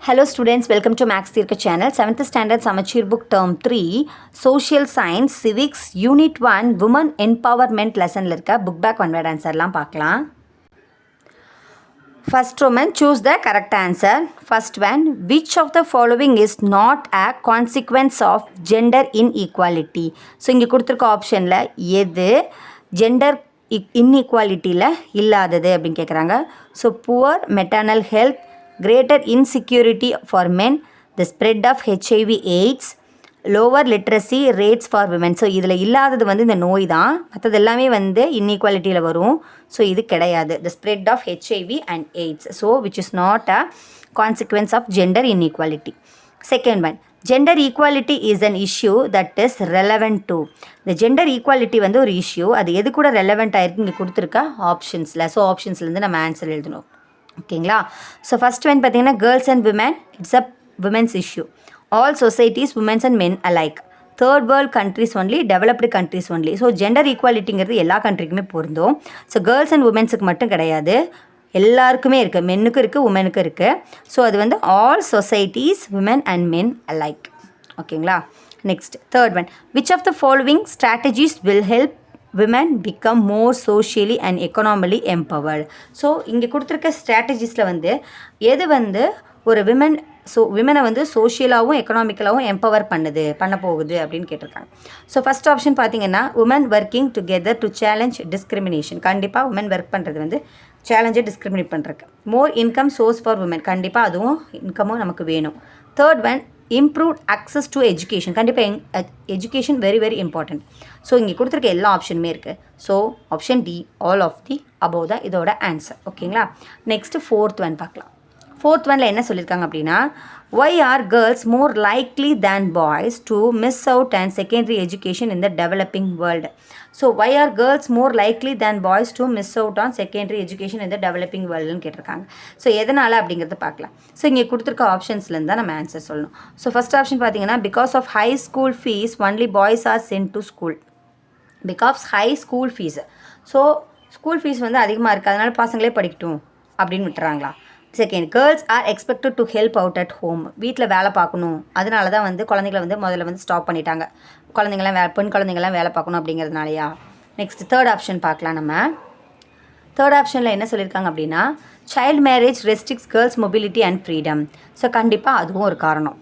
Hello students, welcome to Max Thirka channel. 7th standard Samachir book term 3 Social Science Civics Unit 1 Women Empowerment lesson இருக்க book back one word answer லாம் பார்க்கலாம். First woman, choose the correct answer. First one, which of the following is not a consequence of gender inequality? So இங்கே கொடுத்துருக்க ஆப்ஷனில் எது gender இன்இக்வாலிட்டியில் இல்லாதது அப்படின்னு கேட்குறாங்க. So poor maternal health, greater insecurity for men, the spread of HIV AIDS, lower literacy rates for women. So இதில் இல்லாதது வந்து இந்த நோய் தான், மற்றது எல்லாமே வந்து இன்இக்வாலிட்டியில் வரும். ஸோ இது கிடையாது, the spread of HIV and AIDS. So which is not a consequence of gender inequality. Second one, gender equality is an issue that is relevant to. இந்த gender equality வந்து ஒரு இஷ்யூ, அது எது கூட ரெலவெண்ட் ஆகிருக்கு இங்கே கொடுத்துருக்க ஆப்ஷன்ஸில். ஸோ ஆப்ஷன்ஸ்லேருந்து நம்ம ஆன்சர் எழுதணும். ஓகேங்களா? ஸோ ஃபஸ்ட் ஒன் பார்த்தீங்கன்னா girls and women, it's a women's issue. All societies women's and men alike. Third world countries only, developed countries only. So gender ஈக்குவாலிட்டிங்கிறது எல்லா கண்ட்ரிக்குமே பொருந்தும். ஸோ கேர்ள்ஸ் அண்ட் உமன்ஸுக்கு மட்டும் கிடையாது, எல்லாருக்குமே இருக்குது, மென்னுக்கும் இருக்குது, உமனுக்கும் இருக்குது. ஸோ அது வந்து all societies women and men alike. ஓகேங்களா? Next third one, which of the following strategies will help women become more socially and economically empowered. So இங்கே கொடுத்துருக்க ஸ்ட்ராட்டஜிஸில் வந்து எது வந்து ஒரு விமனை வந்து சோஷியலாகவும் எக்கனாமிக்கலாகவும் எம்பவர் பண்ண போகுது அப்படின்னு கேட்டிருக்காங்க. ஸோ ஃபஸ்ட் ஆப்ஷன் பார்த்தீங்கன்னா women working together to challenge discrimination. கண்டிப்பாக உமன் ஒர்க் பண்ணுறது வந்து சேலஞ்சை டிஸ்கிரிமினேட் பண்ணுறக்கு. More income source for women, கண்டிப்பாக அதுவும் இன்கமும் நமக்கு வேணும். Third one, improved access to education. கண்டிப்பாக education very very important. So இங்கே கொடுத்துருக்க எல்லா ஆப்ஷனுமே இருக்குது. So option D, all of the above தான் இதோட ஆன்சர். ஓகேங்களா? நெக்ஸ்ட்டு ஃபோர்த் ஒன் பார்க்கலாம். ஃபோர்த் ஒனில் என்ன சொல்லியிருக்காங்க அப்படின்னா, Y are girls more likely than boys to miss out and secondary education in the developing world. So why are girls more likely than boys to miss out on secondary education in the developing வேர்ல்டுன்னு கேட்டிருக்காங்க. So எதனால் அப்படிங்கிறத பார்க்கலாம். So இங்கே கொடுத்துருக்க ஆப்ஷன்ஸ்லேருந்து தான் நம்ம answer சொல்லணும். ஸோ ஃபஸ்ட் ஆப்ஷன் பார்த்தீங்கன்னா, because of high school fees only boys are sent to school. Because high school fees, so school fees வந்து அதிகமாக இருக்குது, அதனால் பசங்களே படிக்கட்டும் அப்படின்னு விட்டுறாங்களா. Second, girls are expected to help out at home. வீட்டில் வேலை பார்க்கணும், அதனால தான் வந்து குழந்தைங்களை வந்து முதல்ல வந்து ஸ்டாப் பண்ணிட்டாங்க. பெண் குழந்தைங்கள்லாம் வேலை பார்க்கணும் அப்படிங்கிறதுனாலையா. நெக்ஸ்ட் தேர்ட் ஆப்ஷன் பார்க்கலாம். நம்ம தேர்ட் ஆப்ஷனில் என்ன சொல்லியிருக்காங்க அப்படின்னா, child marriage restricts girls mobility and freedom. So கண்டிப்பாக அதுவும் ஒரு காரணம்.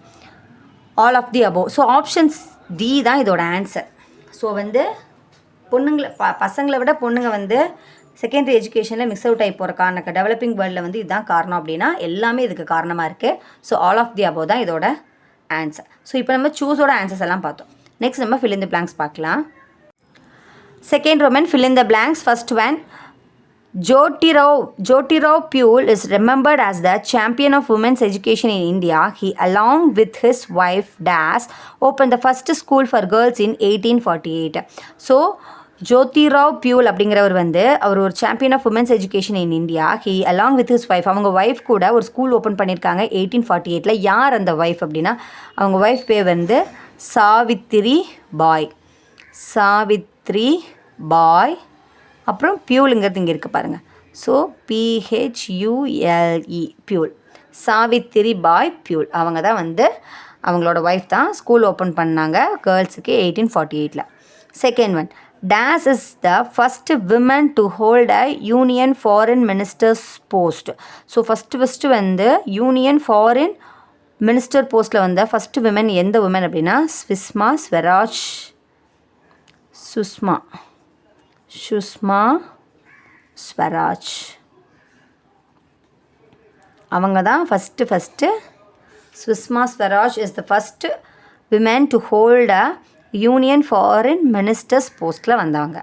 All of the above. So options D தான் இதோட ஆன்சர். ஸோ வந்து பசங்களை விட பொண்ணுங்க வந்து செகண்டரி எஜுகேஷனில் மிஸ் அவுட் ஆகி போகிற காரணக்கு டெவலப்பிங் வேர்ல்டில் வந்து இதுதான் காரணம் அப்படின்னா எல்லாமே இதுக்கு காரணமாக இருக்குது. So all of the above தான் இதோட ஆன்சர். ஸோ இப்போ நம்ம சூஸோட ஆன்சர்ஸ் எல்லாம் பார்த்தோம். நெக்ஸ்ட் நம்ம ஃபில் இன் தி பிளாங்க்ஸ் பார்க்கலாம். Second Roman, fill in the blanks. First one, Jyotirao Phule is remembered as the champion of women's education in India. He, along with his wife Das, opened the first school for girls in 1848. So Jyotirao Phule அப்படிங்கிறவர் வந்து அவர் ஒரு champion of women's education in India. He along with his wife, அவங்க wife கூட ஒரு school open பண்ணியிருக்காங்க 1848. யார் அந்த ஒய்ஃப் அப்படின்னா, அவங்க ஒய்ஃப் பேர் வந்து சாவித்திரி பாய். அப்புறம் பியூலுங்கிறது இங்கே இருக்குது பாருங்கள். ஸோ PHULE பியூல், சாவித்திரி பாய் பியூல். அவங்க தான் வந்து அவங்களோட ஒய்ஃப் தான் ஸ்கூல் ஓப்பன் பண்ணாங்க கேர்ள்ஸுக்கு 1848. Second one, Das is the first woman to hold a Union Foreign Minister's post. So first வந்து யூனியன் ஃபாரின் மினிஸ்டர் போஸ்ட்டில் வந்த ஃபஸ்ட்டு விமன் எந்த விமன் அப்படின்னா, சுஷ்மா ஸ்வராஜ். அவங்க தான் first Sushma Swaraj is the first women to hold a union foreign ministers போஸ்ட்டில் வந்தவங்க.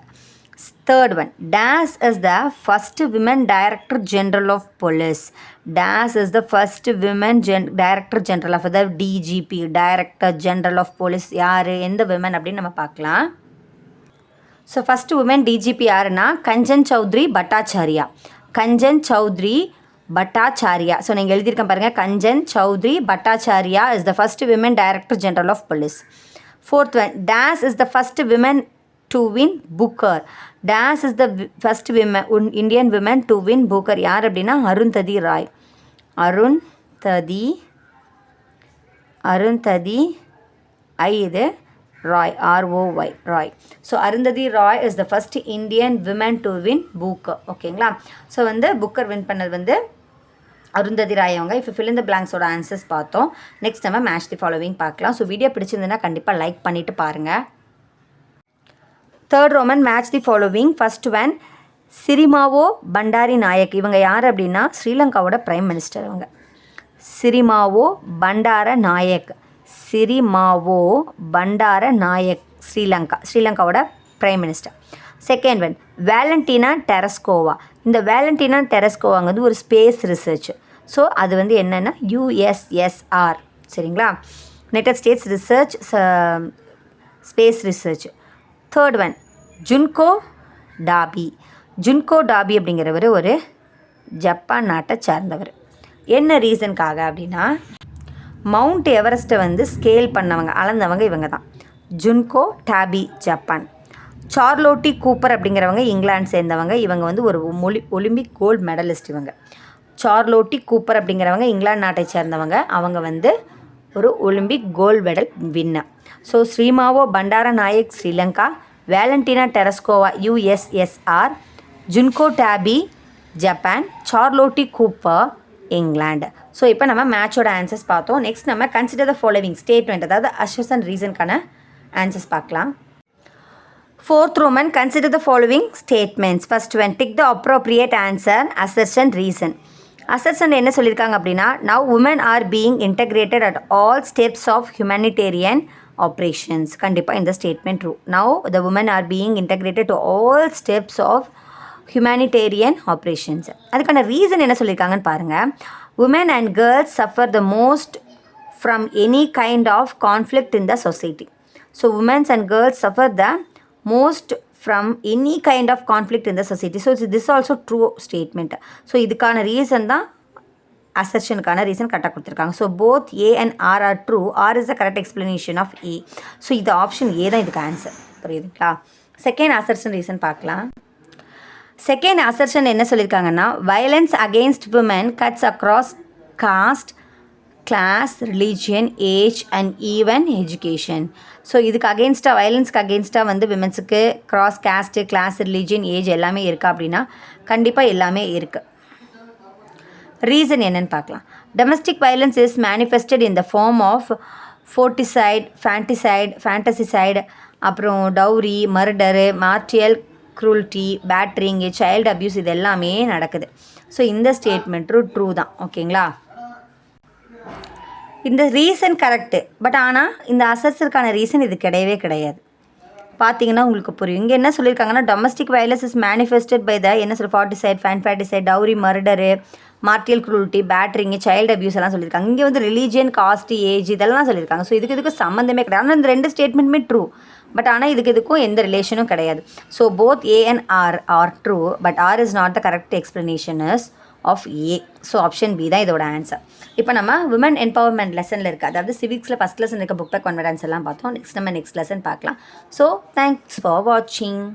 Third one, Das is the first women director general of police. Das is the first women director general of the DGP, director general of police. யார், எந்த women அப்படின்னு நம்ம பார்க்கலாம். So first woman DGP யாருன்னா கஞ்சன் Chowdhury Bhattacharya. So நீங்கள் எழுதியிருக்கேன் பாருங்கள், Kanchan Chowdhury Bhattacharya is the first women director general of police. Fourth one, Das is the first women to win Booker. Das is the first Indian women to win Booker. யார் அப்படின்னா அருந்ததி அருந்ததி ஐ இது Roy ROY Roy. So Arundhati Roy is the first Indian women to win Booker. ஓகேங்களா? So வந்து Booker win பண்ணது வந்து அருந்ததி ராய் அவங்க. இப்போ ஃபில் இன் த பிளாங்க்ஸோட ஆன்சர்ஸ் பார்த்தோம். நெக்ஸ்ட் நம்ம மேட்ச் தி ஃபாலோவிங் பார்க்கலாம். ஸோ வீடியோ பிடிச்சிருந்ததுன்னா கண்டிப்பாக லைக் பண்ணிவிட்டு பாருங்கள். Third Roman match the following. First one Sirimavo Bandaranaike. இவங்க யார் அப்படின்னா ஸ்ரீலங்காவோட பிரைம் மினிஸ்டர் அவங்க. சிரிமாவோ பண்டார நாயக். சிரிமாவோ பண்டார நாயக் ஸ்ரீலங்காவோட prime minister. Second one Valentina Tereshkova. இந்த வேலண்டினா டெரஸ்கோவாங்கிறது ஒரு ஸ்பேஸ் ரிசர்ச். ஸோ அது வந்து என்னென்னா USSR. சரிங்களா? United States research space research. Third one Junko Tabei. Junko Tabei அப்படிங்கிறவர் ஒரு ஜப்பான் நாட்டை சார்ந்தவர். என்ன ரீசனுக்காக அப்படின்னா மவுண்ட் எவரெஸ்ட்டை வந்து ஸ்கேல் பண்ணவங்க, அளந்தவங்க இவங்க தான். ஜுன்கோ டாபி ஜப்பான். சார்லோட்டி கூப்பர் அப்படிங்கிறவங்க இங்கிலாந்து சேர்ந்தவங்க. இவங்க வந்து ஒரு ஒலிம்பிக் கோல்டு மெடலிஸ்ட் இவங்க. சார்லோட்டி கூப்பர் அப்படிங்கிறவங்க இங்கிலாந்து நாட்டை சேர்ந்தவங்க. அவங்க வந்து ஒரு Olympic gold medal winner. So Sirimavo Bandaranaike Sri Lanka, Valentina Tereshkova USSR, Junko Tabei Japan, Charlotte Cooper England. So இப்போ நம்ம மேட்சோட ஆன்சர்ஸ் பார்த்தோம். நெக்ஸ்ட் நம்ம கன்சிடர் த ஃபாலோவிங் ஸ்டேட்மெண்ட், அதாவது அசர்ஷன் ரீசனுக்கான ஆன்சர்ஸ் பார்க்கலாம். Fourth Roman consider the following statements. First one tick the appropriate answer assertion reason. Assertion என்ன சொல்லியிருக்காங்க அப்படின்னா now women are being integrated at all steps of humanitarian operations. கண்டிப்பாக இந்த statement true. Now the woman are being integrated to all steps of humanitarian operations. அதுக்கான reason என்ன சொல்லியிருக்காங்கன்னு பாருங்கள். Woman and girls suffer the most from any kind of conflict in the society. So women's and girls suffer the most from any kind of conflict in the society. So this also true statement. So இதுக்கான reason தான் அசர்ஷனுக்கான reason கரெக்டாக கொடுத்துருக்காங்க. So both A and R are true. R is the correct explanation of A. So இது option A தான் இதுக்கு answer. புரியுதுங்களா? Second assertion reason பார்க்கலாம். செகண்ட் அசர்ஷன் என்ன சொல்லியிருக்காங்கன்னா violence against women cuts across caste, class, religion, age and even education. So இதுக்கு அகெயின்ஸ்டாக, வயலன்ஸ்க்கு அகெயின்ஸ்டாக வந்து விமென்ஸுக்கு cross caste, class, religion, age எல்லாமே இருக்கா அப்படின்னா கண்டிப்பாக எல்லாமே இருக்குது. ரீசன் என்னன்னு பார்க்கலாம். Domestic violence is manifested in the form of foeticide, infanticide, அப்புறம் dowry, murder, marital cruelty, battering, child abuse, இது எல்லாமே நடக்குது. ஸோ இந்த ஸ்டேட்மெண்ட்டும் ட்ரூ தான். ஓகேங்களா? இந்த ரீசன் கரெக்டு. பட் ஆனால் இந்த அசர்ஸருக்கான ரீசன் இது கிடையவே கிடையாது. பார்த்தீங்கன்னா உங்களுக்கு புரியும். இங்கே என்ன சொல்லியிருக்காங்கன்னா domestic violence is manifested by the என்ன சொல்ல foeticide, infanticide, dowry, murder, marital cruelty, battering, child abuse எல்லாம் சொல்லியிருக்காங்க. இங்கே வந்து ரிலீஜியன், காஸ்ட், ஏஜ் இதெல்லாம் சொல்லியிருக்காங்க. ஸோ இதுக்கு சம்மந்தமே கிடையாது. ஆனால் இந்த ரெண்டு ஸ்டேட்மெண்ட்டுமே ட்ரூ. பட் ஆனால் இதுக்கும் எந்த ரிலேஷனும் கிடையாது. So both A and R are true. But R is not the correct explanation of A. So option B தான் இதோட ஆன்சர். இப்போ நம்ம விமன் எம்பவர்மெண்ட் லெசனில் இருக்குது, அதாவது சிவிக்ஸில் ஃபஸ்ட் லெசன் இருக்க புக் பேக் கான்ஃபிடன்ஸ் எல்லாம் பார்த்தோம். நெக்ஸ்ட் நம்ம நெக்ஸ்ட் லெசன் பார்க்கலாம். ஸோ தேங்க்ஸ் ஃபார் வாட்சிங்.